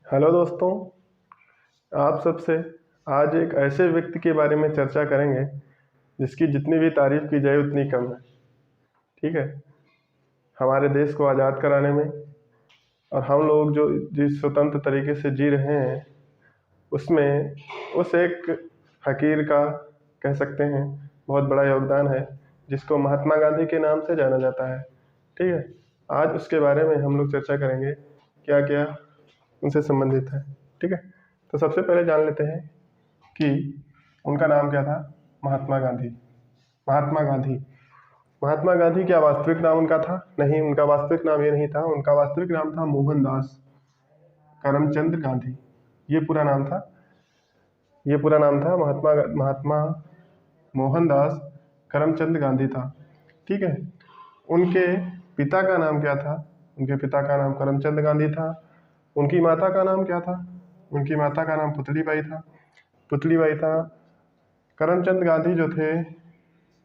Hello दोस्तों, आप सबसे आज एक ऐसे व्यक्ति के बारे में चर्चा करेंगे जिसकी जितनी भी तारीफ की जाए उतनी कम है। ठीक है। हमारे देश को आज़ाद कराने में और हम लोग जो जिस स्वतंत्र तरीके से जी रहे हैं उसमें उस एक फकीर का कह सकते हैं बहुत बड़ा योगदान है, जिसको महात्मा गांधी के नाम से जाना जाता है। ठीक है। आज उसके बारे में हम लोग चर्चा करेंगे क्या क्या उनसे संबंधित है। ठीक है। तो सबसे पहले जान लेते हैं कि उनका नाम क्या था। महात्मा गांधी। महात्मा गांधी महात्मा गांधी क्या वास्तविक नाम उनका था? नहीं, उनका वास्तविक नाम ये नहीं था। उनका वास्तविक नाम था मोहनदास करमचंद गांधी। ये पूरा नाम था। ये पूरा नाम था महात्मा महात्मा मोहनदास करमचंद गांधी था। ठीक है। उनके पिता का नाम क्या था? उनके पिता का नाम करमचंद गांधी था। उनकी माता का नाम क्या था? उनकी माता का नाम पुतलीबाई था। पुतलीबाई था। करमचंद गांधी जो थे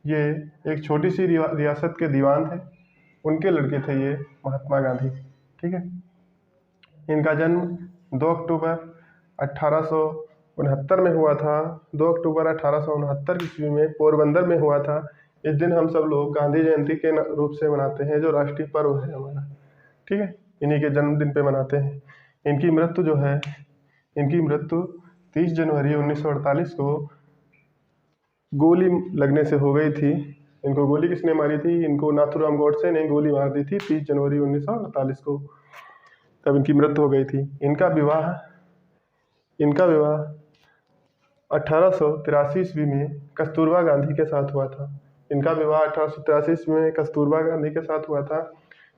ये एक छोटी सी रियासत के दीवान थे। उनके लड़के थे ये महात्मा गांधी। ठीक है। इनका जन्म 2 अक्टूबर 1869 में हुआ था। 2 अक्टूबर 1869 ईस्वी में पोरबंदर में हुआ था। इस दिन हम सब लोग गांधी जयंती के रूप से मनाते हैं, जो राष्ट्रीय पर्व है हमारा। ठीक है। इन्हीं के जन्मदिन पे मनाते हैं। इनकी मृत्यु जो है, इनकी मृत्यु 30 जनवरी 1948 को गोली लगने से हो गई थी। इनको गोली किसने मारी थी? इनको नाथूराम गोडसे ने गोली मार दी थी 30 जनवरी 1948 को। तब इनकी मृत्यु हो गई थी। इनका विवाह 1883 ईस्वी में कस्तूरबा गांधी के साथ हुआ था। इनका विवाह 1883 ईस्वी में कस्तूरबा गांधी के साथ हुआ था।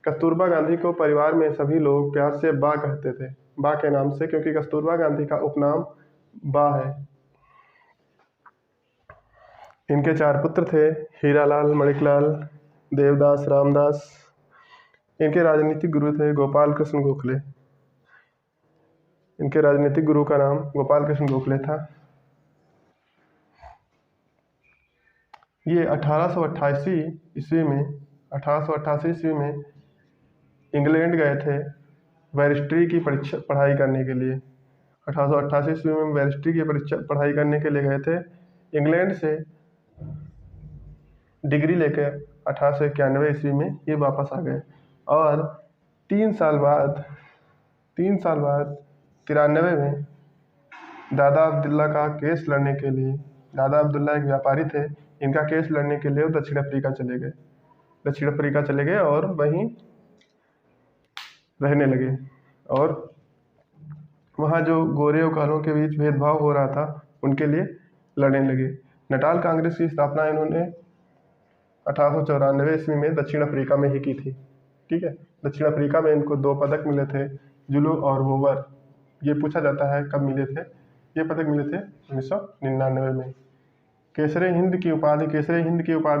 कस्तूरबा गांधी को परिवार में सभी लोग प्यार से बा कहते थे, बा के नाम से, क्योंकि कस्तूरबा गांधी का उपनाम बा है। इनके 4 पुत्र थे, हीरालाल, मणिकलाल, देवदास, रामदास। इनके राजनीतिक गुरु थे गोपाल कृष्ण गोखले। इनके राजनीतिक गुरु का नाम गोपाल कृष्ण गोखले था। ये 1888 ईस्वी में इंग्लैंड गए थे बैरिस्ट्री की पढ़ाई करने के लिए। 1888 ईस्वी में बैरिस्ट्री की पढ़ाई करने के लिए गए थे इंग्लैंड से। डिग्री लेकर 1891 ईस्वी में ये वापस आ गए। और 3 साल बाद 93 में दादा अब्दुल्ला का केस लड़ने के लिए, दादा अब्दुल्ला एक व्यापारी थे, इनका केस लड़ने के लिए वो दक्षिण अफ्रीका चले गए और वहीं रहने लगे। और वहाँ जो गोरे और कालों के बीच भेदभाव हो रहा था उनके लिए लड़ने लगे। नटाल कांग्रेस की स्थापना इन्होंने 1894 ईस्वी में दक्षिण अफ्रीका में ही की थी। ठीक है। दक्षिण अफ्रीका में इनको 2 पदक मिले थे, जुलू और वोवर। ये पूछा जाता है कब मिले थे। ये पदक मिले थे 1999 में। केसरे हिंद की उपाधि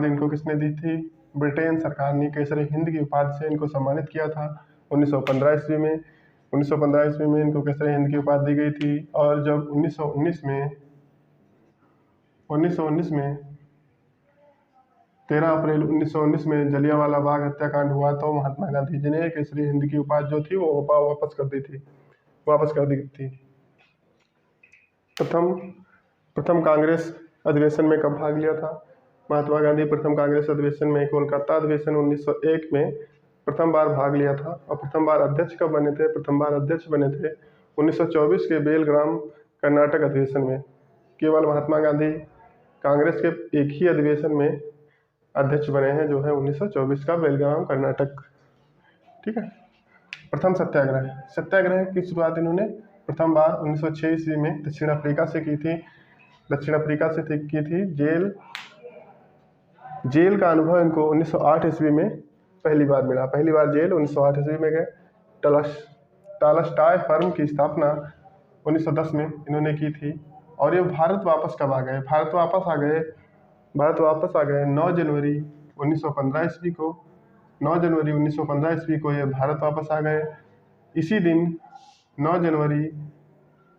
इनको किसने दी थी? ब्रिटेन सरकार ने केसरे हिंद की उपाधि से इनको सम्मानित किया था 1915 ईस्वी में। 1915 ईस्वी में इनको केसरे हिंद की उपाधि दी गई थी। और जब 1919 में 13 अप्रैल 1919 में जलियांवाला बाग हत्याकांड हुआ तो महात्मा गांधी जी ने केसरी हिंद की उपाधि जो थी वो वापस कर दी थी। प्रथम कांग्रेस अधिवेशन में कब भाग लिया था महात्मा गांधी? प्रथम कांग्रेस अधिवेशन में कोलकाता अधिवेशन 1901 में प्रथम बार भाग लिया था। और प्रथम बार अध्यक्ष कब बने थे? प्रथम बार अध्यक्ष बने थे 1924 के बेलग्राम कर्नाटक अधिवेशन में। केवल महात्मा गांधी कांग्रेस के एक ही अधिवेशन में अध्यक्ष बने हैं, जो है 1924 का बेलग्राम कर्नाटक। ठीक है। प्रथम सत्याग्रह की शुरुआत इन्होंने प्रथम बार 1906 ईस्वी में दक्षिण अफ्रीका से की थी। जेल का अनुभव इनको 1908 ईस्वी में पहली बार मिला। पहली बार जेल 1908 ईस्वी में गए। टालस्टॉय फर्म की स्थापना 1910 में इन्होंने की थी। और ये भारत वापस कब आ गए? भारत वापस आ गए 9 जनवरी 1915 ईस्वी को। 9 जनवरी 1915 ईस्वी को ये भारत वापस आ गए। इसी दिन 9 जनवरी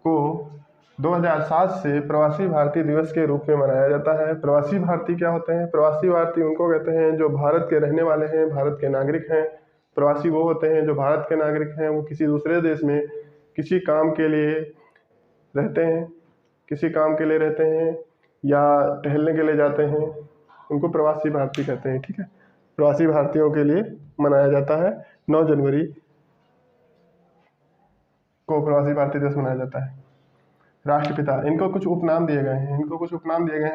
को 2007 से प्रवासी भारतीय दिवस के रूप में मनाया जाता है। प्रवासी भारतीय क्या होते हैं? प्रवासी भारतीय उनको कहते हैं जो भारत के रहने वाले हैं, भारत के नागरिक हैं। प्रवासी वो होते हैं जो भारत के नागरिक हैं, वो किसी दूसरे देश में किसी काम के लिए रहते हैं, किसी काम के लिए रहते हैं या टहलने के लिए जाते हैं, उनको प्रवासी भारतीय कहते हैं। ठीक है, प्रवासी भारतीयों के लिए मनाया जाता है 9 जनवरी को प्रवासी भारतीय दिवस मनाया जाता है। राष्ट्रपिता, इनको कुछ उपनाम दिए गए हैं,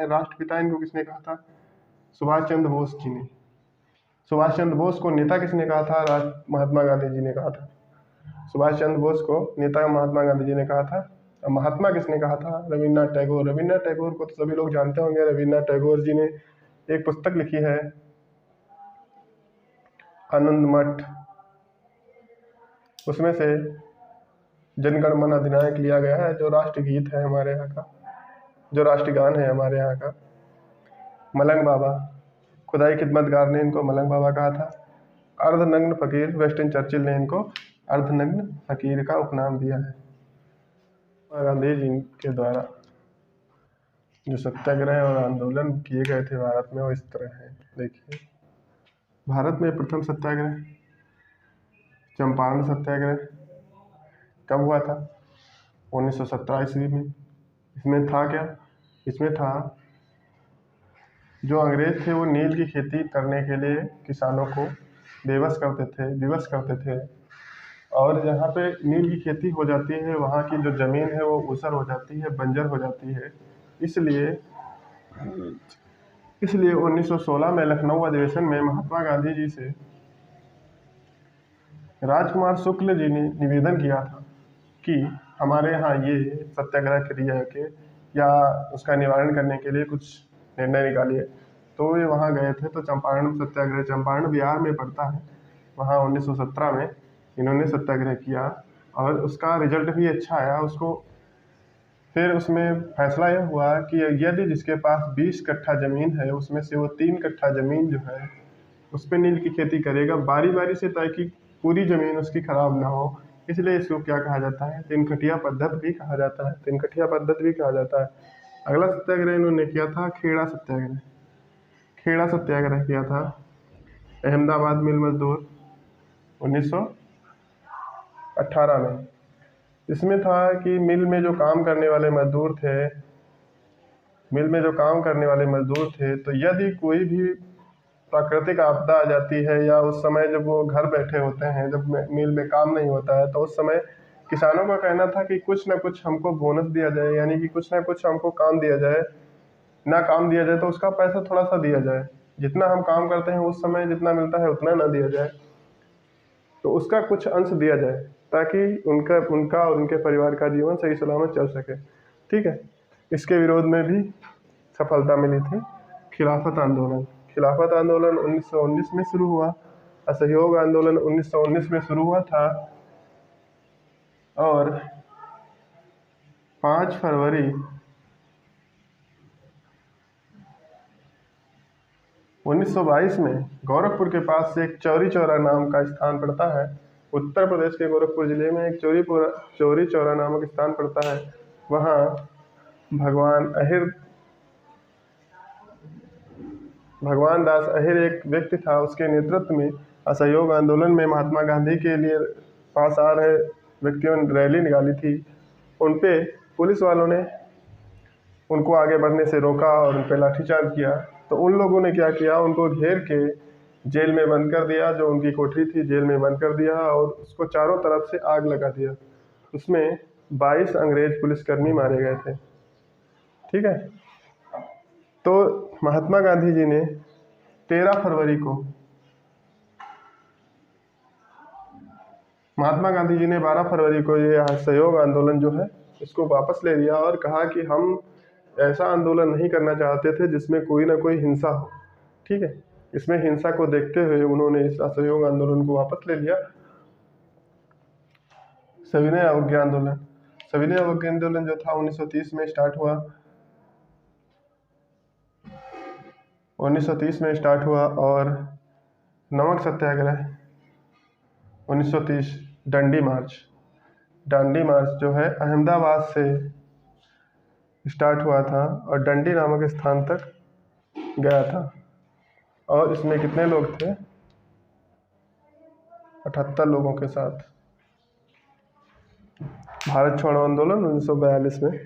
राष्ट्रपिता इनको किसने कहा था? सुभाष चंद्र बोस जी ने। सुभाष चंद्र बोस को नेता किसने कहा था? महात्मा गांधी जी ने कहा था। सुभाष चंद्र बोस को नेता महात्मा गांधी जी ने कहा था। और महात्मा किसने कहा था? रविन्द्रनाथ टैगोर। रविन्द्रनाथ टैगोर को तो सभी लोग जानते होंगे। रविन्द्रनाथ टैगोर जी ने एक पुस्तक लिखी है आनंद मठ, उसमें से जनगण मन अधिनायक लिया गया है, जो राष्ट्रगीत है हमारे यहाँ का, जो राष्ट्रगान है हमारे यहाँ का। मलंग बाबा, खुदाई खिदमतगार ने इनको मलंग बाबा कहा था। अर्धनग्न फकीर, वेस्टन चर्चिल ने इनको अर्धनग्न फकीर का उपनाम दिया है। गांधी जी के द्वारा जो सत्याग्रह और आंदोलन किए गए थे भारत में, वो इस तरह है। देखिए, भारत में प्रथम सत्याग्रह चंपारण सत्याग्रह कब हुआ था? 1917 ईस्वी में। इसमें था क्या? इसमें था जो अंग्रेज थे वो नील की खेती करने के लिए किसानों को विवश करते थे। और जहाँ पे नील की खेती हो जाती है वहाँ की जो ज़मीन है वो ऊसर हो जाती है, बंजर हो जाती है। इसलिए 1916 में लखनऊ अधिवेशन में महात्मा गांधी जी से राजकुमार शुक्ल जी ने निवेदन किया था कि हमारे यहाँ ये सत्याग्रह क्रिया के या उसका निवारण करने के लिए कुछ निर्णय निकालिए। तो वे वहाँ गए थे। तो चंपारण सत्याग्रह, चंपारण बिहार में पड़ता है, वहाँ 1917 में इन्होंने सत्याग्रह किया और उसका रिजल्ट भी अच्छा आया। फिर उसमें फैसला यह हुआ कि यदि जिसके पास 20 कट्ठा ज़मीन है उसमें से वो 3 कट्ठा ज़मीन जो है उस पर नील की खेती करेगा, बारी बारी से, ताकि पूरी ज़मीन उसकी खराब ना हो। इसलिए इसको क्या कहा जाता है? तिनकटिया पद्धति भी कहा जाता है। तिनकटिया पद्धति भी कहा जाता है। अगला सत्याग्रह इन्होंने किया था खेड़ा सत्याग्रह। खेड़ा सत्याग्रह किया था अहमदाबाद मिल मजदूर 1918 में। इसमें था कि मिल में जो काम करने वाले मजदूर थे, तो यदि कोई भी प्राकृतिक आपदा आ जाती है या उस समय जब वो घर बैठे होते हैं, जब मिल में काम नहीं होता है, तो उस समय किसानों का कहना था कि कुछ ना कुछ हमको बोनस दिया जाए, यानी कि कुछ ना कुछ हमको काम दिया जाए। ना काम दिया जाए तो उसका पैसा थोड़ा सा दिया जाए, जितना हम काम करते हैं उस समय जितना मिलता है उतना ना दिया जाए, तो उसका कुछ अंश दिया जाए, ताकि उनका और उनके परिवार का जीवन सही सलामत चल सके। ठीक है, इसके विरोध में भी सफलता मिली थी। खिलाफत आंदोलन 1919 में शुरू हुआ। असहयोग आंदोलन 1919 में शुरू हुआ था और 5 फरवरी 1922 में गोरखपुर के पास एक चौरी चौरा नाम का स्थान पड़ता है। उत्तर प्रदेश के गोरखपुर जिले में एक चौरी चौरा नामक स्थान पड़ता है। वहाँ भगवान दास अहिर एक व्यक्ति था, उसके नेतृत्व में असहयोग आंदोलन में महात्मा गांधी के लिए पास आ रहे व्यक्तियों ने रैली निकाली थी। उन पे पुलिस वालों ने उनको आगे बढ़ने से रोका और उन पे लाठीचार्ज किया। तो उन लोगों ने क्या किया, उनको घेर के जेल में बंद कर दिया, जो उनकी कोठरी थी जेल में बंद कर दिया और उसको चारों तरफ से आग लगा दिया। उसमें 22 अंग्रेज पुलिसकर्मी मारे गए थे। ठीक है, तो महात्मा गांधी जी ने 13 फरवरी को 12 फरवरी को ये असहयोग आंदोलन जो है इसको वापस ले लिया और कहा कि हम ऐसा आंदोलन नहीं करना चाहते थे जिसमें कोई ना कोई हिंसा हो। ठीक है, इसमें हिंसा को देखते हुए उन्होंने इस असहयोग आंदोलन को वापस ले लिया। सविनय अवज्ञा आंदोलन जो था 1930 में स्टार्ट हुआ। 1930 में स्टार्ट हुआ और नमक सत्याग्रह 1930। डांडी मार्च जो है अहमदाबाद से स्टार्ट हुआ था और डंडी नामक स्थान तक गया था। और इसमें कितने लोग थे? 78 लोगों के साथ। भारत छोड़ो आंदोलन 1942 में